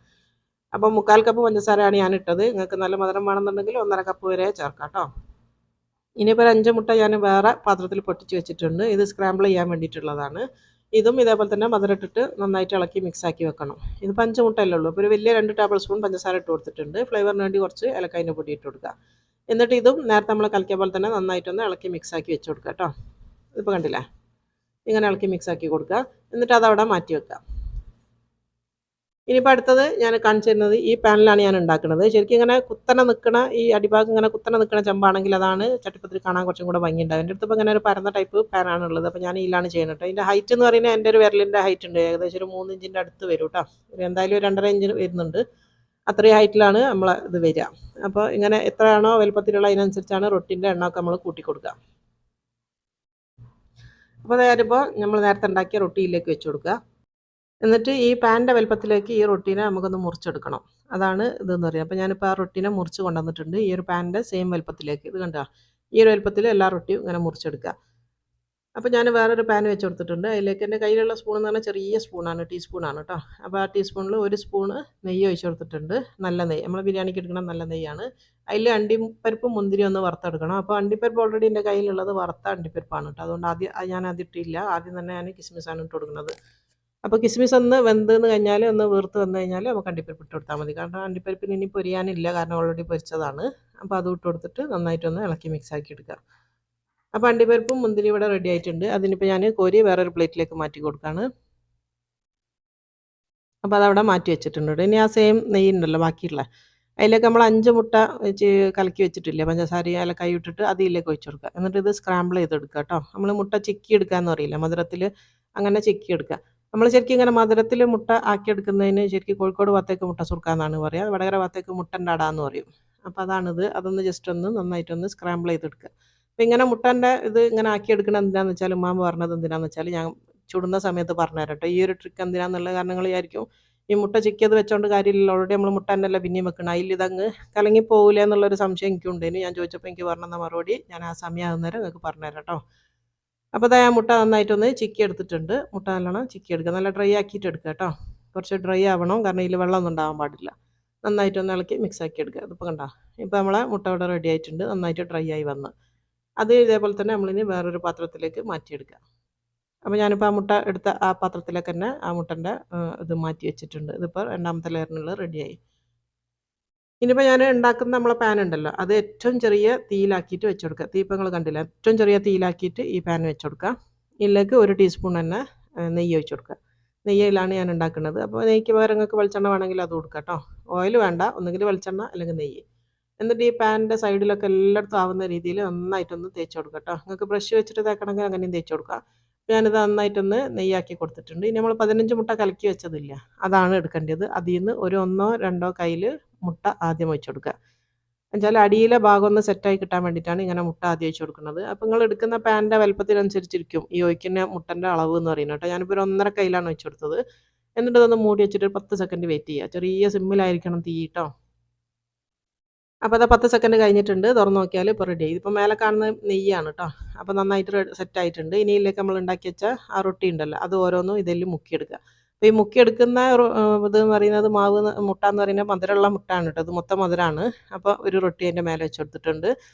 അപ്പോൾ 1/4 കപ്പ് പഞ്ചസാരയാണ് ഞാൻ ഇട്ടത്. നിങ്ങൾക്ക് നല്ല മധുരം വേണമെന്നുണ്ടെങ്കിൽ 1.5 കപ്പ് വരെ ചേർക്കാം കേട്ടോ. ഇനിയിപ്പോൾ 5 മുട്ട ഞാൻ വേറെ പാത്രത്തിൽ പൊട്ടിച്ച് വെച്ചിട്ടുണ്ട്. ഇത് സ്ക്രാമ്പിൾ ചെയ്യാൻ വേണ്ടിയിട്ടുള്ളതാണ്. ഇതും ഇതേപോലെ തന്നെ മധുരം ഇട്ടിട്ട് നന്നായിട്ട് ഇളക്കി മിക്സ് ആക്കി വെക്കണം. ഇതിപ്പോൾ 5 മുട്ടയല്ലേ ഉള്ളൂ. അപ്പോൾ ഒരു വലിയ 2 ടേബിൾ സ്പൂൺ പഞ്ചസാര ഇട്ട് കൊടുത്തിട്ടുണ്ട്. ഫ്ലേവറിന് വേണ്ടി കുറച്ച് ഏലക്കായൻ്റെ പൊടി ഇട്ട് കൊടുക്കുക. എന്നിട്ട് ഇതും നേരത്തെ നമ്മൾ കലക്കിയ പോലെ തന്നെ നന്നായിട്ടൊന്ന് ഇളക്കി മിക്സ് ആക്കി വെച്ച് കൊടുക്കുക കേട്ടോ. ഇതിപ്പോൾ കണ്ടില്ലേ ഇങ്ങനെ ഇളക്കി മിക്സ് ആക്കി കൊടുക്കുക. എന്നിട്ട് അതവിടെ മാറ്റി വെക്കുക. ഇനിയിപ്പോൾ അടുത്തത് ഞാൻ കാണിച്ചു തരുന്നത് ഈ പാനിലാണ് ഞാൻ ഉണ്ടാക്കുന്നത്. ശരിക്കും ഇങ്ങനെ കുത്തനെ നിൽക്കണ ഈ അടിഭാഗം ഇങ്ങനെ കുത്തനെ നിൽക്കണ ചെമ്പാണെങ്കിൽ അതാണ് ചട്ടിപ്പത്തിരി കാണാൻ കുറച്ചും കൂടെ ഭംഗിയുണ്ടാവും. എൻ്റെ അടുത്ത് ഇങ്ങനെ ഒരു പരന്ന ടൈപ്പ് പാനാണുള്ളത്. അപ്പോൾ ഞാൻ ഇതിലാണ് ചെയ്യുന്നത്. ഇതിൻ്റെ ഹൈറ്റ് എന്ന് പറയുന്നത് എൻ്റെ ഒരു വിരലിൻ്റെ ഹൈറ്റ് ഉണ്ട്. ഏകദേശം ഒരു 3 ഇഞ്ചിൻ്റെ അടുത്ത് വരും കേട്ടോ. എന്തായാലും ഒരു 2.5 ഇഞ്ച് വരുന്നുണ്ട്. അത്രയും ഹൈറ്റിലാണ് നമ്മൾ ഇത് വരിക. അപ്പോൾ ഇങ്ങനെ എത്രയാണോ വലുപ്പത്തിലുള്ള അതിനനുസരിച്ചാണ് റൊട്ടിൻ്റെ എണ്ണമൊക്കെ നമ്മൾ കൂട്ടി കൊടുക്കുക. അപ്പോൾ അതായതിപ്പോൾ നമ്മൾ നേരത്തെ ഉണ്ടാക്കിയ റൊട്ടിയിലേക്ക് വെച്ച് കൊടുക്കുക. എന്നിട്ട് ഈ പാനിൻ്റെ വലുപ്പത്തിലേക്ക് ഈ റൊട്ടീനെ നമുക്കൊന്ന് മുറിച്ചെടുക്കണം. അതാണ് ഇതെന്ന് പറയുക. അപ്പോൾ ഞാനിപ്പോൾ ആ റൊട്ടീനെ മുറിച്ച് കൊണ്ടുവന്നിട്ടുണ്ട് ഈ ഒരു പാനിൻ്റെ സെയിം വലുപ്പത്തിലേക്ക്. ഇത് കണ്ടോ, ഈ ഒരു വലുപ്പത്തിൽ എല്ലാ റൊട്ടിയും ഇങ്ങനെ മുറിച്ചെടുക്കുക. അപ്പോൾ ഞാൻ വേറൊരു പാൻ വെച്ച് കൊടുത്തിട്ടുണ്ട്. അതിലേക്ക് എൻ്റെ കയ്യിലുള്ള സ്പൂൺ എന്ന് പറഞ്ഞാൽ ചെറിയ സ്പൂണാണ്, ടീസ്പൂണാണ് കേട്ടോ. അപ്പോൾ ആ ടീസ്പൂണിൽ 1 സ്പൂണ് നെയ്യ് ഒഴിച്ച് കൊടുത്തിട്ടുണ്ട്. നല്ല നെയ്യ്, നമ്മൾ ബിരിയാണിക്ക് എടുക്കണം നല്ല നെയ്യാണ്. അതിൽ അണ്ടിപ്പരിപ്പും മുന്തിരി ഒന്ന് വറുത്തെടുക്കണം. അപ്പോൾ അണ്ടിപ്പരിപ്പ് ഓൾറെഡി എൻ്റെ കയ്യിലുള്ളത് വറുത്ത അണ്ടിപ്പരിപ്പാണ് കേട്ടോ. അതുകൊണ്ട് ഞാൻ അതിട്ടില്ല. ആദ്യം തന്നെ ഞാൻ കിസ്മിസാണ് ഇട്ട് കൊടുക്കുന്നത്. അപ്പോൾ കിസ്മിസ് ഒന്ന് വെന്തെന്ന് കഴിഞ്ഞാൽ ഒന്ന് വീർത്ത് വന്നു കഴിഞ്ഞാൽ നമുക്ക് അണ്ടിപ്പരിപ്പ് ഇട്ട് കൊടുത്താൽ മതി. കാരണം അണ്ടിപ്പരിപ്പിന് ഇനി പൊരിയാനില്ല, കാരണം ഓൾറെഡി പൊരിച്ചതാണ്. അപ്പോൾ അത് ഇട്ട് കൊടുത്തിട്ട് നന്നായിട്ടൊന്ന് ഇളക്കി മിക്സ് ആക്കി എടുക്കുക. അപ്പോൾ അണ്ടിപ്പരിപ്പും മുന്തിരി ഇവിടെ റെഡി ആയിട്ടുണ്ട്. അതിനിപ്പോൾ ഞാൻ കോരി വേറൊരു പ്ലേറ്റിലേക്ക് മാറ്റി കൊടുക്കുകയാണ്. അപ്പോൾ അതവിടെ മാറ്റി വെച്ചിട്ടുണ്ട്. ഇനി ആ സെയിം നെയ്യ് ഉണ്ടല്ലോ ബാക്കിയുള്ള, അതിലേക്ക് നമ്മൾ 5 മുട്ട കലക്കി വെച്ചിട്ടില്ലേ, പഞ്ചസാര ഏലക്കായ ഇട്ടിട്ട് അതിലേക്ക് ഒഴിച്ച് കൊടുക്കുക. എന്നിട്ട് ഇത് സ്ക്രാമ്പിൾ ചെയ്തെടുക്കുക കേട്ടോ. നമ്മൾ മുട്ട ചിക്കി എടുക്കാമെന്ന് പറയില്ല, മധുരത്തിൽ അങ്ങനെ ചിക്കി എടുക്കുക. നമ്മൾ ശരിക്കും ഇങ്ങനെ മധുരത്തിൽ മുട്ട ആക്കിയെടുക്കുന്നതിന് ശരിക്കും കോഴിക്കോട് ഭാഗത്തേക്ക് മുട്ട സുർക്കാന്നാണ് പറയുക. വടകര ഭാഗത്തേക്ക് മുട്ടൻ്റെ അടാന്ന് പറയും. അപ്പോൾ അതാണിത്. അതൊന്ന് ജസ്റ്റ് ഒന്ന് നന്നായിട്ടൊന്ന് സ്ക്രാമ്പിൾ ചെയ്തെടുക്കുക. അപ്പോൾ ഇങ്ങനെ മുട്ടൻ്റെ ഇത് ഇങ്ങനെ ആക്കിയെടുക്കണം എന്തിനാണെന്ന് വെച്ചാൽ ഉമ്മാമ്മ പറഞ്ഞത് എന്തിനാണെന്ന് വെച്ചാൽ ഞാൻ ചുടുന്ന സമയത്ത് പറഞ്ഞുതരാം കേട്ടോ. ഈ ഒരു ട്രിക്ക് എന്തിനാണെന്നുള്ള കാരണങ്ങൾ വിചാരിക്കും ഈ മുട്ട ചിക്കിയത് വെച്ചോണ്ട് കാര്യമില്ലല്ലോ, ഓൾറെഡി നമ്മൾ മുട്ട തന്നെയല്ല പിന്നെയും വെക്കണം, അതിൽ ഇതങ്ങ് കലങ്ങി പോകില്ല എന്നുള്ളൊരു സംശയം എനിക്കുണ്ടേനു. ഞാൻ ചോദിച്ചപ്പോൾ എനിക്ക് പറഞ്ഞ മറുപടി ഞാൻ ആ സമയമാകുന്നേരം നിങ്ങൾക്ക് പറഞ്ഞുതരാം കേട്ടോ. അപ്പോൾ അതാ ഞാൻ മുട്ട നന്നായിട്ടൊന്ന് ചിക്കി എടുത്തിട്ടുണ്ട്. മുട്ട നല്ലോണം ചിക്കി എടുക്കുക, നല്ല ഡ്രൈ ആക്കിയിട്ട് എടുക്കുക കേട്ടോ. കുറച്ച് ഡ്രൈ ആവണം, കാരണം ഇതിൽ വെള്ളമൊന്നും ഉണ്ടാകാൻ പാടില്ല. നന്നായിട്ടൊന്ന് ഇളക്കി മിക്സ് ആക്കി എടുക്കുക. ഇതിപ്പോൾ കണ്ടോ, ഇപ്പോൾ നമ്മളെ മുട്ട ഇവിടെ റെഡി ആയിട്ടുണ്ട്, നന്നായിട്ട് ഡ്രൈ ആയി വന്ന്. അത് ഇതേപോലെ തന്നെ നമ്മളിനി വേറൊരു പാത്രത്തിലേക്ക് മാറ്റിയെടുക്കുക. അപ്പോൾ ഞാനിപ്പോൾ ആ മുട്ട എടുത്ത ആ പാത്രത്തിലേക്ക് തന്നെ ആ മുട്ടൻ്റെ ഇത് മാറ്റി വെച്ചിട്ടുണ്ട്. ഇതിപ്പോൾ രണ്ടാമത്തെ ലെയറിനുള്ള റെഡിയായി. ഇനിയിപ്പോൾ ഞാൻ ഉണ്ടാക്കുന്ന നമ്മളെ പാൻ ഉണ്ടല്ലോ, അത് ഏറ്റവും ചെറിയ തീയിലാക്കിയിട്ട് വെച്ച് കൊടുക്കുക. തീ ഇപ്പോൾ നിങ്ങൾ കണ്ടില്ല, ഏറ്റവും ചെറിയ തീയിലാക്കിയിട്ട് ഈ പാൻ വെച്ച് കൊടുക്കുക. ഇതിലേക്ക് 1 ടീസ്പൂൺ തന്നെ നെയ്യ് ഒഴിച്ച് കൊടുക്കുക. നെയ്യിലാണ് ഞാൻ ഉണ്ടാക്കുന്നത്. അപ്പോൾ നെയ്യ്ക്ക് പകരം നിങ്ങൾക്ക് വെളിച്ചെണ്ണ വേണമെങ്കിൽ അത് കൊടുക്കുക കേട്ടോ. ഓയിൽ വേണ്ട, ഒന്നുകിൽ വെളിച്ചെണ്ണ അല്ലെങ്കിൽ നെയ്യ്. എന്നിട്ട് ഈ പാനിൻ്റെ സൈഡിലൊക്കെ എല്ലായിടത്തും ആവുന്ന രീതിയിൽ നന്നായിട്ടൊന്ന് തേച്ച് കൊടുക്കുക കേട്ടോ. നിങ്ങൾക്ക് ബ്രഷ് വെച്ചിട്ട് തേക്കണമെങ്കിൽ അങ്ങനെയും തേച്ച് കൊടുക്കുക. ഞാനിത് നന്നായിട്ടൊന്ന് നെയ്യാക്കി കൊടുത്തിട്ടുണ്ട്. ഇനി നമ്മൾ 15 മുട്ട കലക്കി വെച്ചതില്ല, അതാണ് എടുക്കേണ്ടത്. അതിൽ നിന്ന് ഒരു 1 2 കയ്യിൽ മുട്ട ആദ്യം ഒഴിച്ച് കൊടുക്കുക. എന്നുവെച്ചാൽ അടിയിലെ ഭാഗം ഒന്ന് സെറ്റായി കിട്ടാൻ വേണ്ടിയിട്ടാണ് ഇങ്ങനെ മുട്ട ആദ്യം ഒഴിച്ച് കൊടുക്കുന്നത്. അപ്പോൾ നിങ്ങൾ എടുക്കുന്ന പാനിൻ്റെ വലുപ്പത്തിനനുസരിച്ചിരിക്കും ഈ ഒഴിക്കുന്ന മുട്ടൻ്റെ അളവ് എന്ന് പറയുന്നത് കേട്ടോ. ഞാനിപ്പോൾ ഒരു 1.5 കയ്യിലാണ് ഒഴിച്ച് കൊടുത്തത്. എന്നിട്ട് ഇതൊന്ന് മൂടി വെച്ചിട്ട് 10 സെക്കൻഡ് വെയിറ്റ് ചെയ്യുക. ചെറിയ സിമ്മിലായിരിക്കണം തീ കേട്ടോ. അപ്പോൾ അത് 10 സെക്കൻഡ് കഴിഞ്ഞിട്ടുണ്ട്. തുറന്ന് നോക്കിയാൽ ഇപ്പോൾ റെഡി ആയി. ഇപ്പോൾ മേലെ കാണുന്ന നെയ്യാണ് കേട്ടോ. അപ്പോൾ നന്നായിട്ട് സെറ്റായിട്ടുണ്ട്. ഇനി ഇതിലേക്ക് നമ്മൾ ഉണ്ടാക്കി വെച്ച ആ റൊട്ടി ഉണ്ടല്ലോ, അത് ഓരോന്നും ഇതിൽ മുക്കിയെടുക്കുക. അപ്പോൾ ഈ മുക്കിയെടുക്കുന്ന ഇതെന്ന് പറയുന്നത് മാവ് മുട്ട എന്ന് പറയുന്നത് മധുരമുള്ള മുട്ടയാണ് കേട്ടോ. ഇത് മൊത്തം മധുരമാണ്. അപ്പോൾ ഒരു റൊട്ടി അതിൻ്റെ മേലെ വെച്ച് കൊടുത്തിട്ടുണ്ട്.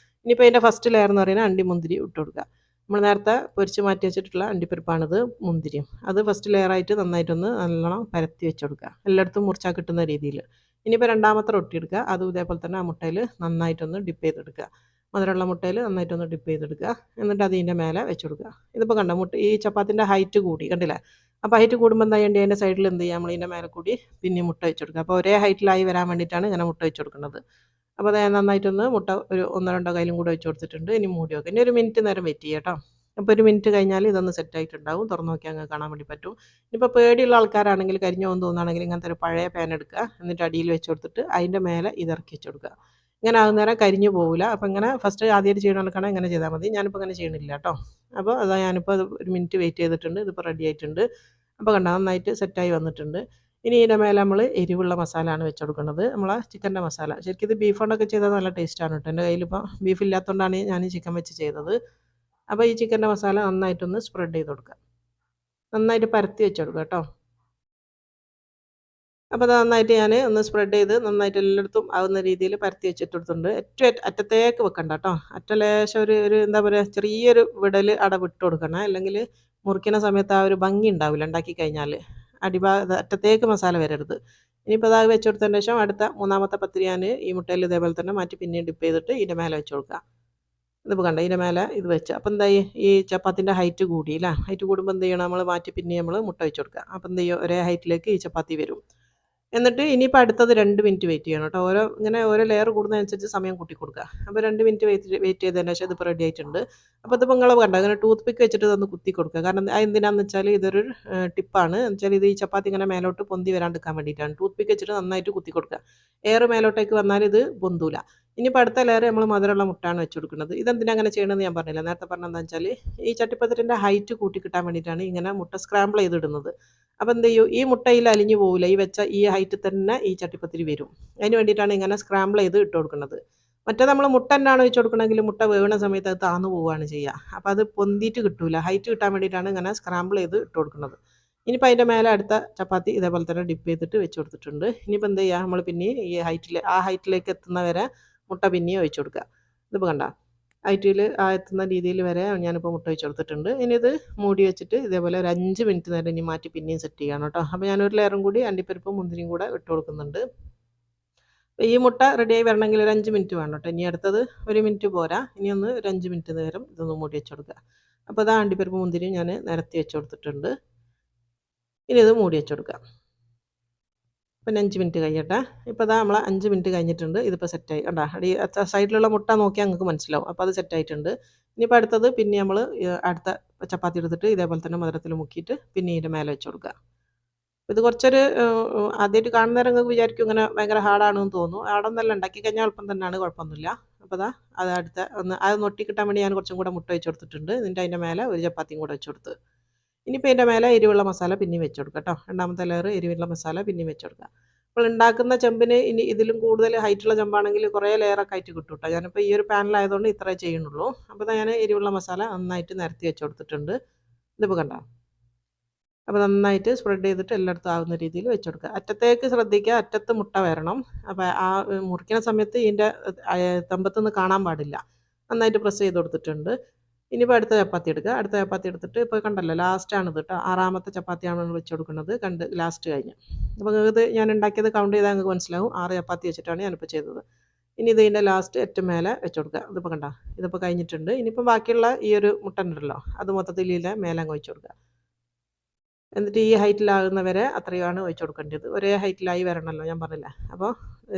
ഇനിയിപ്പോൾ അതിൻ്റെ ഫസ്റ്റ് ലെയർ എന്ന് പറയുന്നത് അണ്ടിമുന്തിരി ഇട്ട് കൊടുക്കുക. നമ്മൾ നേരത്തെ പൊരിച്ച് മാറ്റി വെച്ചിട്ടുള്ള അണ്ടിപ്പരിപ്പാണിത്, മുന്തിരിയും. അത് ഫസ്റ്റ് ലെയറായിട്ട് നന്നായിട്ടൊന്ന് നല്ലോണം പരത്തി വെച്ച് കൊടുക്കുക, എല്ലായിടത്തും മുറിച്ചാൽ കിട്ടുന്ന രീതിയിൽ. ഇനിയിപ്പോൾ രണ്ടാമത്തെ റൊട്ടി എടുക്കുക, അതും ഇതേപോലെ തന്നെ ആ മുട്ടയിൽ നന്നായിട്ടൊന്ന് ഡിപ്പ് ചെയ്തെടുക്കുക. മധുരമുള്ള മുട്ടയിൽ നന്നായിട്ടൊന്ന് ഡിപ്പ് ചെയ്തെടുക്കുക. എന്നിട്ട് അതിൻ്റെ മേലെ വെച്ച് കൊടുക്കുക. ഇതിപ്പോൾ കണ്ടോ, ഈ ചപ്പാത്തിൻ്റെ ഹൈറ്റ് കൂടി കണ്ടില്ലേ. അപ്പോൾ ഹൈറ്റ് കൂടുമ്പോൾ എന്താ ചെയ്യേണ്ടത്, അതിൻ്റെ സൈഡിൽ എന്ത് ചെയ്യുക, നമ്മൾ ഇതിൻ്റെ മേലെ കൂടി പിന്നെ മുട്ട വെച്ച് കൊടുക്കുക. അപ്പോൾ ഒരേ ഹൈറ്റിലായി വരാൻ വേണ്ടിയിട്ടാണ് ഇങ്ങനെ മുട്ട വെച്ച് കൊടുക്കുന്നത്. അപ്പോൾ അത് നന്നായിട്ടൊന്ന് മുട്ട ഒരു 1 2 കയ്യിലും കൂടെ വെച്ച് കൊടുത്തിട്ടുണ്ട്. ഇനി മൂടി വെക്കുക. ഇനി 1 മിനിറ്റ് നേരം വെയിറ്റ് ചെയ്യാം കേട്ടോ. അപ്പോൾ 1 മിനിറ്റ് കഴിഞ്ഞാൽ ഇതൊന്ന് സെറ്റായിട്ടുണ്ടാവും. തുറന്ന് നോക്കിയാൽ അങ്ങ് കാണാൻ വേണ്ടി പറ്റും. ഇപ്പോൾ പേടിയുള്ള ആൾക്കാരാണെങ്കിൽ, കരിഞ്ഞു പോകുന്ന തോന്നുകയാണെങ്കിൽ ഇങ്ങനത്തെ ഒരു പഴയ പാൻ എടുക്കുക. എന്നിട്ട് അടിയിൽ വെച്ച് കൊടുത്തിട്ട് അതിൻ്റെ മേലെ ഇറക്കി വെച്ച് കൊടുക്കുക. ഇങ്ങനെ ആകുന്നേരം കരിഞ്ഞു പോകില്ല. അപ്പോൾ ഇങ്ങനെ ഫസ്റ്റ് ആദ്യമായിട്ട് ചെയ്യണമെങ്കിൽ ഇങ്ങനെ ചെയ്താൽ മതി. ഞാനിപ്പോൾ അങ്ങനെ ചെയ്യണില്ല കേട്ടോ. അപ്പോൾ അതാ ഞാനിപ്പോൾ 1 മിനിറ്റ് വെയിറ്റ് ചെയ്തിട്ടുണ്ട്. ഇതിപ്പോൾ റെഡി ആയിട്ടുണ്ട്. അപ്പോൾ കണ്ടോ, നന്നായിട്ട് സെറ്റായി വന്നിട്ടുണ്ട്. ഇനി ഇതിൻ്റെ മേലെ നമ്മൾ എരിവുള്ള മസാലയാണ് വെച്ച് കൊടുക്കുന്നത്, നമ്മളെ ചിക്കൻ്റെ മസാല. ശരിക്കും ഇത് ബീഫ് കൊണ്ടൊക്കെ ചെയ്താൽ നല്ല ടേസ്റ്റാണ് കേട്ടോ. എൻ്റെ കയ്യിലിപ്പോൾ ബീഫ് ഇല്ലാത്തതുകൊണ്ടാണ് ഞാൻ ചിക്കൻ വെച്ച് ചെയ്തത്. അപ്പോൾ ഈ ചിക്കൻ്റെ മസാല നന്നായിട്ടൊന്ന് സ്പ്രെഡ് ചെയ്ത് കൊടുക്കുക, നന്നായിട്ട് പരത്തി വെച്ച് കൊടുക്കുക കേട്ടോ. അപ്പോൾ അത് നന്നായിട്ട് ഞാൻ ഒന്ന് സ്പ്രെഡ് ചെയ്ത് നന്നായിട്ട് എല്ലായിടത്തും ആവുന്ന രീതിയിൽ പരത്തി വെച്ചിട്ടുണ്ട്. ഏറ്റവും അറ്റത്തേക്ക് വെക്കണ്ട കേട്ടോ. ലേശം ഒരു എന്താ പറയുക, ചെറിയൊരു വിടൽ അവിടെ വിട്ട് കൊടുക്കണം, അല്ലെങ്കിൽ മുറിക്കുന്ന സമയത്ത് ആ ഒരു ഭംഗി ഉണ്ടാവില്ല ഉണ്ടാക്കി കഴിഞ്ഞാൽ. അറ്റത്തേക്ക് മസാല വരരുത്. ഇനിയിപ്പോൾ അത് വെച്ച് കൊടുത്തതിന് ശേഷം അടുത്ത മൂന്നാമത്തെ പത്തിരി ഞാൻ ഈ മുട്ടയിൽ ഇതേപോലെ തന്നെ മാറ്റി പിന്നെയും ഡിപ്പ് ചെയ്തിട്ട് ഇതിൻ്റെ മേലെ വെച്ച് കൊടുക്കുക. ഇതിപ്പോൾ കണ്ട ഇതിൻ്റെ മേലെ ഇത് വെച്ച്, അപ്പോൾ എന്തായി, ഈ ചപ്പാത്തിൻ്റെ ഹൈറ്റ് കൂടിയില്ല. ഹൈറ്റ് കൂടുമ്പോൾ എന്ത് ചെയ്യണം, നമ്മൾ മാറ്റി പിന്നെ നമ്മൾ മുട്ട വെച്ച് കൊടുക്കുക. അപ്പോൾ എന്ത് ചെയ്യും, ഒരേ ഹൈറ്റിലേക്ക് ഈ ചപ്പാത്തി വരും. എന്നിട്ട് ഇനിയിപ്പോൾ അടുത്തത് 2 മിനിറ്റ് വെയിറ്റ് ചെയ്യണം കേട്ടോ. ഓരോ ലെയർ കൂടുന്നതനുസരിച്ച് സമയം കൂട്ടി കൊടുക്കുക. അപ്പോൾ 2 മിനിറ്റ് വെയിറ്റ് ചെയ്തതിന് ശേഷം ഇതിപ്പോൾ റെഡി ആയിട്ടുണ്ട്. അപ്പോൾ ഇതിപ്പോൾ നിങ്ങൾ കണ്ടോ, അങ്ങനെ ടൂത്ത് പിക്ക് വെച്ചിട്ട് ഇതൊന്ന് കുത്തി കൊടുക്കുക. കാരണം എന്തിനാണെന്ന് വെച്ചാൽ ഇതൊരു ടിപ്പാണ്. എന്ന് വെച്ചാൽ ഇത് ഈ ചപ്പാത്തി ഇങ്ങനെ മേലോട്ട് പൊന്തി വരാണ്ടിരിക്കാൻ വേണ്ടിയിട്ടാണ്. ടൂത്ത് പിക്ക് വെച്ചിട്ട് നന്നായിട്ട് കുത്തി കൊടുക്കുക. എയർ മേലോട്ടേക്ക് വന്നാൽ ഇത് പൊന്തൂല. ഇനിയിപ്പോൾ അടുത്ത ലെയർ നമ്മൾ മധുരമുള്ള മുട്ടയാണ് വെച്ച് കൊടുക്കുന്നത്. ഇതെന്തിനാ അങ്ങനെ ചെയ്യണമെന്ന് ഞാൻ പറഞ്ഞില്ല. നേരത്തെ പറഞ്ഞതെന്ന് വെച്ചാൽ ഈ ചട്ടിപ്പത്തിരിൻ്റെ ഹൈറ്റ് കൂട്ടി കിട്ടാൻ വേണ്ടിയിട്ടാണ് ഇങ്ങനെ മുട്ട സ്ക്രാമ്പിൾ ചെയ്തിടുന്നത്. അപ്പോൾ എന്ത് ചെയ്യും, ഈ മുട്ടയിൽ അലിഞ്ഞു പോകില്ല, ഈ വെച്ച ഈ ഹൈറ്റിൽ തന്നെ ഈ ചട്ടിപ്പത്തിരി വരും. അതിന് വേണ്ടിയിട്ടാണ് ഇങ്ങനെ സ്ക്രാമ്പിൾ ചെയ്ത് ഇട്ട് കൊടുക്കുന്നത്. മറ്റേ നമ്മൾ മുട്ട തന്നെയാണ് വെച്ച് കൊടുക്കണമെങ്കിൽ മുട്ട വേവുന്ന സമയത്ത് അത് താന്നു പോവുകയാണ് ചെയ്യുക. അപ്പോൾ അത് പൊന്തിയിട്ട് കിട്ടൂല. ഹൈറ്റ് കിട്ടാൻ വേണ്ടിയിട്ടാണ് ഇങ്ങനെ സ്ക്രാമ്പിൾ ചെയ്ത് ഇട്ട് കൊടുക്കുന്നത്. ഇനിയിപ്പോൾ അതിൻ്റെ മേലെ അടുത്ത ചപ്പാത്തി ഇതേപോലെ തന്നെ ഡിപ്പ് ചെയ്തിട്ട് വെച്ച് കൊടുത്തിട്ടുണ്ട്. ഇനിയിപ്പോൾ എന്ത് ചെയ്യുക, നമ്മൾ പിന്നെ ഈ ഹൈറ്റിലേക്ക് എത്തുന്നവരെ മുട്ട പിന്നെയും ഒഴിച്ച് കൊടുക്കുക. ഇതിപ്പോൾ കണ്ട ഹൈറ്റിൽ എത്തുന്ന രീതിയിൽ വരെ ഞാനിപ്പോൾ മുട്ട ഒഴിച്ച് കൊടുത്തിട്ടുണ്ട്. ഇനി ഇത് മൂടി വെച്ചിട്ട് ഇതേപോലെ ഒരു 5 മിനിറ്റ് നേരം ഇനി മാറ്റി പിന്നെയും സെറ്റ് ചെയ്യണം കേട്ടോ. അപ്പോൾ ഞാനൊരു ലെയറും കൂടി അണ്ടിപ്പരിപ്പും മുന്തിരിയും കൂടെ ഇട്ട് കൊടുക്കുന്നുണ്ട്. അപ്പോൾ ഈ മുട്ട റെഡിയായി വരണമെങ്കിൽ ഒരു 5 മിനിറ്റ് വേണം കേട്ടോ. ഇനി അടുത്തത് 1 മിനിറ്റ് പോരാ, ഇനി ഒന്ന് ഒരു 5 മിനിറ്റ് നേരം ഇതൊന്ന് മൂടി വെച്ച് കൊടുക്കുക. അപ്പോൾ അത് അണ്ടിപ്പരിപ്പ് മുന്തിരിയും ഞാൻ നിരത്തി വെച്ച് കൊടുത്തിട്ടുണ്ട്. ഇനി ഇത് മൂടി വെച്ച് കൊടുക്കുക. പിന്നെ 5 മിനിറ്റ് കഴിയട്ടെ. ഇപ്പോൾ അതാ നമ്മൾ 5 മിനിറ്റ് കഴിഞ്ഞിട്ടുണ്ട്. ഇതിപ്പോൾ സെറ്റായി കണ്ടാ, സൈഡിലുള്ള മുട്ട നോക്കിയാൽ നിങ്ങൾക്ക് മനസ്സിലാവും. അപ്പോൾ അത് സെറ്റായിട്ടുണ്ട്. ഇനിയിപ്പോൾ അടുത്തത് പിന്നെ നമ്മൾ അടുത്ത ചപ്പാത്തി എടുത്തിട്ട് ഇതേപോലെ തന്നെ മധുരത്തിൽ മുക്കിയിട്ട് പിന്നെ ഇതിൻ്റെ മേലെ വെച്ച് കൊടുക്കുക. ഇത് കുറച്ചൊരു ആദ്യമായിട്ട് കാണുന്നേരം നിങ്ങൾക്ക് വിചാരിക്കും ഇങ്ങനെ ഭയങ്കര ഹാർഡാണെന്ന് തോന്നും. ഹാർഡൊന്നല്ല, ഉണ്ടാക്കി കഴിഞ്ഞാൽ എളുപ്പം തന്നെയാണ്, കുഴപ്പമൊന്നുമില്ല. അപ്പോൾ അത് അടുത്ത അത് നൊട്ടി കിട്ടാൻ വേണ്ടി ഞാൻ കുറച്ചും കൂടെ മുട്ട വെച്ച് കൊടുത്തിട്ടുണ്ട്. എന്നിട്ട് അതിൻ്റെ മേലെ ഒരു ചപ്പാത്തിയും കൂടെ വെച്ച് കൊടുത്ത് ഇനിയിപ്പോൾ ഇതിൻ്റെ മേലെ എരിവുള്ള മസാല പിന്നെയും വെച്ച് കൊടുക്കുക കേട്ടോ. രണ്ടാമത്തെ ലെയർ എരിവുള്ള മസാല പിന്നെയും വെച്ച് കൊടുക്കുക. അപ്പോൾ ഉണ്ടാക്കുന്ന ചെമ്പിന് ഇനി ഇതിലും കൂടുതൽ ഹൈറ്റുള്ള ചെമ്പാണെങ്കിൽ കുറേ ലെയറൊക്കെ ആയിട്ട് കിട്ടും കേട്ടോ. ഞാനിപ്പോൾ ഈ ഒരു പാനിലായതുകൊണ്ട് ഇത്രേ ചെയ്യുന്നുള്ളൂ. അപ്പോൾ ഞാൻ എരിവുള്ള മസാല നന്നായിട്ട് നിരത്തി വെച്ച് കൊടുത്തിട്ടുണ്ട്. ഇതിപ്പോൾ കണ്ടോ. അപ്പോൾ നന്നായിട്ട് സ്പ്രെഡ് ചെയ്തിട്ട് എല്ലായിടത്തും ആവുന്ന രീതിയിൽ വെച്ച് കൊടുക്കുക. അറ്റത്തേക്ക് ശ്രദ്ധിക്കുക, അറ്റത്ത് മുട്ട വരണം. അപ്പോൾ ആ മുറിക്കുന്ന സമയത്ത് ഇതിൻ്റെ തമ്പത്തൊന്ന് കാണാൻ പാടില്ല. നന്നായിട്ട് പ്രസ് ചെയ്ത് കൊടുത്തിട്ടുണ്ട്. ഇനിയിപ്പോൾ അടുത്ത ചപ്പാത്തി എടുക്കുക. അടുത്ത ചപ്പാത്തി എടുത്തിട്ട് ഇപ്പോൾ കണ്ടല്ലോ, ലാസ്റ്റാണിത് കേട്ടോ. 6ാമത്തെ ചപ്പാത്തിയാണ് നമ്മൾ വെച്ച് കൊടുക്കുന്നത്. ലാസ്റ്റ് കഴിഞ്ഞ്. അപ്പോൾ ഇത് ഞാൻ ഉണ്ടാക്കിയത് കൗണ്ട് ചെയ്താൽ നിങ്ങൾക്ക് മനസ്സിലാവും. 6 ചപ്പാത്തി വെച്ചിട്ടാണ് ഞാനിപ്പോൾ ചെയ്തത്. ഇനി ഇതിൻ്റെ ലാസ്റ്റ് ഏറ്റവും മേലെ വെച്ച് കൊടുക്കുക. ഇതിപ്പോൾ കണ്ടോ, ഇതിപ്പോൾ കഴിഞ്ഞിട്ടുണ്ട്. ഇനിയിപ്പോൾ ബാക്കിയുള്ള ഈ ഒരു മുട്ട ഉണ്ടല്ലോ, അത് മൊത്തത്തിൽ മേലെ അങ്ങ് വെച്ച് കൊടുക്കുക. എന്നിട്ട് ഈ ഹൈറ്റിലാകുന്നവരെ അത്രയുമാണ് ഒഴിച്ച് കൊടുക്കേണ്ടത്. ഒരേ ഹൈറ്റിലായി വരണമല്ലോ, ഞാൻ പറഞ്ഞില്ല. അപ്പോൾ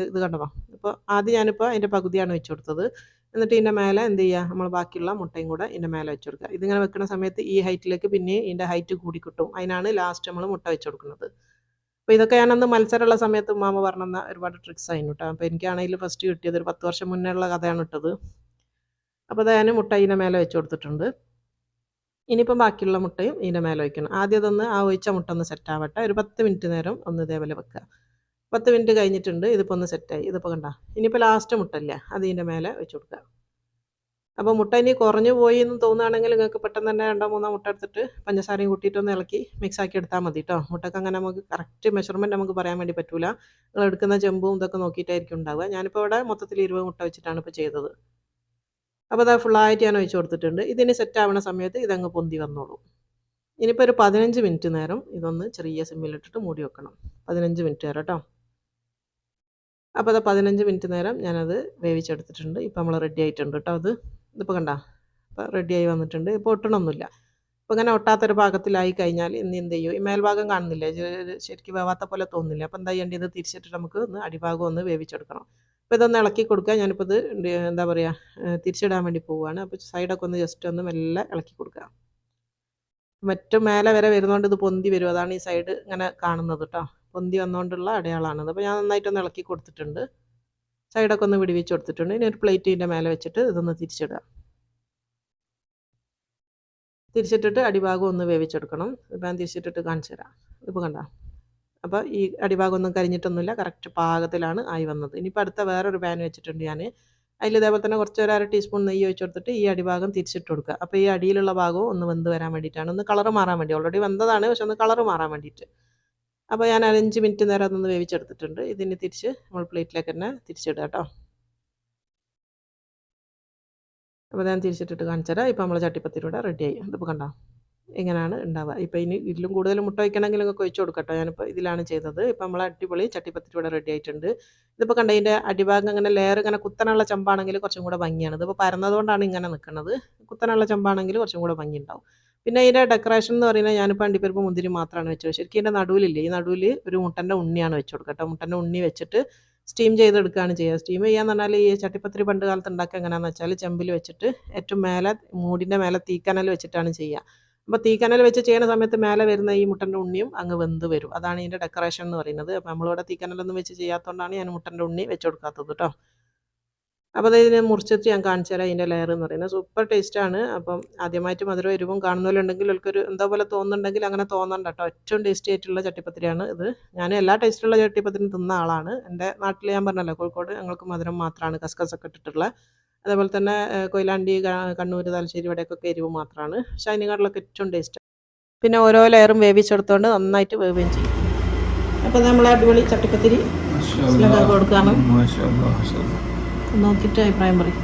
ഇത് കണ്ടോ. അപ്പോൾ ആദ്യം ഞാനിപ്പോൾ അതിൻ്റെ പകുതിയാണ് വെച്ച് കൊടുത്തത്. എന്നിട്ട് ഇതിൻ്റെ മേലെ എന്ത് ചെയ്യുക, നമ്മൾ ബാക്കിയുള്ള മുട്ടയും കൂടെ ഇതിൻ്റെ മേലെ വെച്ച് കൊടുക്കുക. ഇതിങ്ങനെ വെക്കുന്ന സമയത്ത് ഈ ഹൈറ്റിലേക്ക് പിന്നെ ഇതിൻ്റെ ഹൈറ്റ് കൂടി കിട്ടും. അതിനാണ് ലാസ്റ്റ് നമ്മൾ മുട്ട വെച്ച് കൊടുക്കുന്നത്. അപ്പോൾ ഇതൊക്കെ ഞാനന്ന് മത്സരമുള്ള സമയത്ത് ഉമ്മാമ പറഞ്ഞ ഒരുപാട് ട്രിക്സ് ആയിരുന്നു കേട്ടോ. അപ്പോൾ എനിക്കാണെങ്കിൽ ഫസ്റ്റ് കിട്ടിയത് ഒരു 10 വർഷം മുന്നേ ഉള്ള കഥയാണ് ഇട്ടത്. അപ്പോൾ അത് ഞാൻ മുട്ട ഇതിൻ്റെ മേലെ വെച്ച് കൊടുത്തിട്ടുണ്ട്. ഇനിയിപ്പം ബാക്കിയുള്ള മുട്ടയും ഇതിൻ്റെ മേലെ വയ്ക്കണം. ആദ്യം അതൊന്ന് ആ ഒഴിച്ച മുട്ട ഒന്ന് സെറ്റ് ആവട്ടെ. ഒരു 10 മിനിറ്റ് നേരം ഒന്ന് ഇതേപോലെ വെക്കുക. 10 മിനിറ്റ് കഴിഞ്ഞിട്ടുണ്ട്. ഇതിപ്പോൾ ഒന്ന് സെറ്റായി. ഇതിപ്പോൾ കണ്ടോ. ഇനിയിപ്പോൾ ലാസ്റ്റ് മുട്ടയില്ല, അത് ഇതിൻ്റെ മേലെ വെച്ച് കൊടുക്കുക. അപ്പോൾ മുട്ട ഇനി കുറഞ്ഞു പോയി എന്ന് തോന്നുകയാണെങ്കിൽ നിങ്ങൾക്ക് പെട്ടെന്ന് തന്നെ 2-3 മുട്ട എടുത്തിട്ട് പഞ്ചസാരയും കൂട്ടിയിട്ടൊന്ന് ഇളക്കി മിക്സ് ആക്കി എടുത്താൽ മതി കേട്ടോ. മുട്ടയ്ക്ക് അങ്ങനെ നമുക്ക് കറക്റ്റ് മെഷർമെൻറ്റ് നമുക്ക് പറയാൻ വേണ്ടി പറ്റില്ല. നിങ്ങൾ എടുക്കുന്ന ചെമ്പും ഇതൊക്കെ നോക്കിയിട്ടായിരിക്കും ഉണ്ടാവുക. ഞാനിപ്പോൾ ഇവിടെ മൊത്തത്തിൽ 20 മുട്ട വെച്ചിട്ടാണ് ഇപ്പോൾ ചെയ്തത്. അപ്പോൾ അത് ഫുള്ളായിട്ട് ഞാൻ ഒഴിച്ച് കൊടുത്തിട്ടുണ്ട്. ഇതിന് സെറ്റ് ആവുന്ന സമയത്ത് ഇതങ്ങ് പൊന്തി വന്നോളൂ. ഇനിയിപ്പോൾ ഒരു 15 മിനിറ്റ് നേരം ഇതൊന്ന് ചെറിയ സിമ്മിലിട്ടിട്ട് മൂടി വെക്കണം. 15 മിനിറ്റ് നേരം കേട്ടോ. അപ്പോൾ അത് 15 മിനിറ്റ് നേരം ഞാനത് വേവിച്ചെടുത്തിട്ടുണ്ട്. ഇപ്പോൾ നമ്മൾ റെഡി ആയിട്ടുണ്ട് കേട്ടോ. ഇതിപ്പോൾ കണ്ടോ, അപ്പോൾ റെഡിയായി വന്നിട്ടുണ്ട്. ഇപ്പോൾ ഒട്ടണമൊന്നുമില്ല. അപ്പോൾ ഇങ്ങനെ ഒട്ടാത്തൊരു പാകത്തിലായി കഴിഞ്ഞാൽ ഇന്ന് എന്ത് ചെയ്യും, ഈ മേൽഭാഗം കാണുന്നില്ലേ, ശരിക്കും വേവാത്ത പോലെ തോന്നുന്നില്ല. അപ്പോൾ എന്താ ചെയ്യേണ്ടത്, ഇത് തിരിച്ചിട്ട് നമുക്ക് ഒന്ന് അടിഭാഗം ഒന്ന് വേവിച്ചെടുക്കണം. അപ്പോൾ ഇതൊന്ന് ഇളക്കി കൊടുക്കുക. ഞാനിപ്പോൾ ഇത് എന്താ പറയുക, തിരിച്ചിടാൻ വേണ്ടി പോവുകയാണ്. അപ്പോൾ സൈഡൊക്കെ ഒന്ന് ജസ്റ്റ് ഒന്ന് മെല്ലെ ഇളക്കി കൊടുക്കുക. മറ്റും മേലെ വരെ വരുന്നതുകൊണ്ട് ഇത് പൊന്തി വരും. അതാണ് ഈ സൈഡ് ഇങ്ങനെ കാണുന്നത് കേട്ടോ. പൊന്തി വന്നുകൊണ്ടുള്ള അടയാളമാണത്. അപ്പോൾ ഞാൻ നന്നായിട്ടൊന്ന് ഇളക്കി കൊടുത്തിട്ടുണ്ട്. സൈഡൊക്കെ ഒന്ന് വിടിവിച്ച് കൊടുത്തിട്ടുണ്ട്. ഇനി ഒരു പ്ലേറ്റിൻ്റെ മേലെ വെച്ചിട്ട് ഇതൊന്ന് തിരിച്ചിടുക. തിരിച്ചിട്ടിട്ട് അടിഭാഗം ഒന്ന് വേവിച്ചെടുക്കണം. ഇപ്പം ഞാൻ തിരിച്ചിട്ടിട്ട് കാണിച്ചു തരാം. ഇപ്പോൾ കണ്ടോ. അപ്പോൾ ഈ അടിഭാഗം ഒന്നും കരിഞ്ഞിട്ടൊന്നുമില്ല, കറക്റ്റ് പാകത്തിലാണ് ആയി വന്നത്. ഇനിയിപ്പോൾ അടുത്ത വേറൊരു പാൻ വെച്ചിട്ടുണ്ട് ഞാൻ. അതിൽ ഇതേപോലെ തന്നെ കുറച്ച് ഒരു 1/2 ടീസ്പൂൺ നെയ്യ് ഒഴിച്ച് കൊടുത്തിട്ട് ഈ അടിഭാഗം തിരിച്ചിട്ട് കൊടുക്കുക. അപ്പോൾ ഈ അടിയിലുള്ള ഭാഗവും ഒന്ന് വെന്ത് വരാൻ വേണ്ടിയിട്ടാണ്, ഒന്ന് കളറ് മാറാൻ വേണ്ടി. ഓൾറെഡി വെന്തതാണ്, പക്ഷെ ഒന്ന് കളറ് മാറാൻ വേണ്ടിയിട്ട്. അപ്പോൾ ഞാൻ 5 മിനിറ്റ് നേരം അതൊന്ന് വേവിച്ചെടുത്തിട്ടുണ്ട്. ഇതിന് തിരിച്ച് നമ്മൾ പ്ലേറ്റിലേക്ക് തന്നെ തിരിച്ചിടുക കേട്ടോ. അപ്പോൾ ഞാൻ തിരിച്ചിട്ടിട്ട് കാണിച്ചു തരാം. ഇപ്പോൾ നമ്മൾ ചട്ടിപ്പത്തിരിയുടെ റെഡിയായി. ഇതിപ്പോൾ കണ്ടോ എങ്ങനെയാണ് ഉണ്ടാവുക. ഇപ്പോൾ ഇനി ഇതിലും കൂടുതൽ മുട്ട വയ്ക്കണമെങ്കിൽ നിങ്ങൾക്ക് ഒഴിച്ച് കൊടുക്കട്ടോ. ഞാനിപ്പോൾ ഇതിലാണ് ചെയ്തത്. ഇപ്പോൾ നമ്മൾ അടിപൊളി ചട്ടിപ്പത്തിരിയുടെ റെഡി ആയിട്ടുണ്ട്. ഇതിപ്പോൾ കണ്ട ഇതിൻ്റെ അടിഭാഗം ഇങ്ങനെ ലെയർ ഇങ്ങനെ കുത്തനുള്ള ചെമ്പാണെങ്കിൽ കുറച്ചും കൂടെ ഭംഗിയാണ്. ഇതിപ്പോൾ പരന്നതുകൊണ്ടാണ് ഇങ്ങനെ നിൽക്കുന്നത്. കുത്തനുള്ള ചെമ്പാണെങ്കിൽ കുറച്ചും കൂടെ ഭംഗി ഉണ്ടാവും. പിന്നെ ഇതിൻ്റെ ഡെക്കറേഷൻ എന്ന് പറയുന്നത് ഞാനിപ്പോൾ അണ്ടിപ്പരിപ്പ് മുന്തിരി മാത്രമാണ് വെച്ചത്. ശരിക്കും ഇതിൻ്റെ നടുവിലില്ലേ, ഈ നടുവിൽ ഒരു മുട്ടൻ്റെ ഉണ്ണിയാണ് വെച്ച് കൊടുക്കുക കേട്ടോ. മുട്ടൻ്റെ ഉണ്ണി വെച്ചിട്ട് സ്റ്റീം ചെയ്തെടുക്കുകയാണ് ചെയ്യുക. സ്റ്റീം ചെയ്യാന്ന് പറഞ്ഞാൽ ഈ ചട്ടിപ്പത്തിരി പണ്ട് കാലത്ത് ഉണ്ടാക്കുക എങ്ങനെയാണെന്ന് വെച്ചാൽ ചെമ്പിൽ വെച്ചിട്ട് ഏറ്റവും മേലെ മൂടിൻ്റെ മേലെ തീക്കനൽ വെച്ചിട്ടാണ് ചെയ്യുക. അപ്പോൾ തീക്കനൽ വെച്ച് ചെയ്യുന്ന സമയത്ത് മേലെ വരുന്ന ഈ മുട്ടൻ്റെ ഉണ്ണിയും അങ്ങ് വെന്ത് വരും. അതാണ് ഇതിൻ്റെ ഡെക്കറേഷൻ എന്ന് പറയുന്നത്. അപ്പോൾ നമ്മളിവിടെ തീക്കനലൊന്നും വെച്ച് ചെയ്യാത്തതുകൊണ്ടാണ് ഞാൻ മുട്ടൻ്റെ ഉണ്ണി വെച്ച് കൊടുക്കാത്തത് കേട്ടോ. അപ്പോൾ ഇതിനെ മുറിച്ചിട്ട് ഞാൻ കാണിച്ചു തരാം. ഇതിൻ്റെ ലെയർ എന്ന് പറയുന്നത് സൂപ്പർ ടേസ്റ്റാണ്. അപ്പം ആദ്യമായിട്ട് മധുരം എരിവും കാണുന്നവരുണ്ടെങ്കിൽ അവർക്കൊരു എന്താ പോലെ തോന്നുന്നുണ്ടെങ്കിൽ അങ്ങനെ തോന്നണ്ട കേട്ടോ. ഏറ്റവും ടേസ്റ്റി ആയിട്ടുള്ള ചട്ടിപ്പത്തിരിയാണ് ഇത്. ഞാൻ എല്ലാ ടേസ്റ്റുള്ള ചട്ടിപ്പത്തിരിയും തിന്ന ആളാണ്. എൻ്റെ നാട്ടിൽ ഞാൻ പറഞ്ഞല്ലോ, കോഴിക്കോട് ഞങ്ങൾക്ക് മധുരം മാത്രമാണ്, കസ്കസൊക്കെ ഇട്ടിട്ടുള്ള. അതേപോലെ തന്നെ കൊയിലാണ്ടി, കണ്ണൂർ, തലശ്ശേരി ഇവിടെയൊക്കെ എരിവ് മാത്രമാണ്. പക്ഷേ അതിനെക്കാട്ടിലൊക്കെ ഏറ്റവും ടേസ്റ്റ്. പിന്നെ ഓരോ ലെയറും വേവിച്ചെടുത്തുകൊണ്ട് നന്നായിട്ട് വേവുകയും ചെയ്യും. അപ്പോൾ നമ്മൾ അടിപൊളി ചട്ടിപ്പത്തിരി കൊടുക്കുകയാണ്. നോക്കിയിട്ട് അഭിപ്രായം പറയും.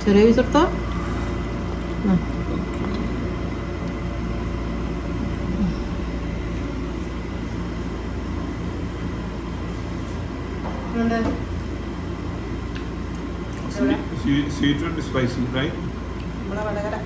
ചെറിയ പീസ് എടുത്തോ. Sweet and spicy, right? Vadagara.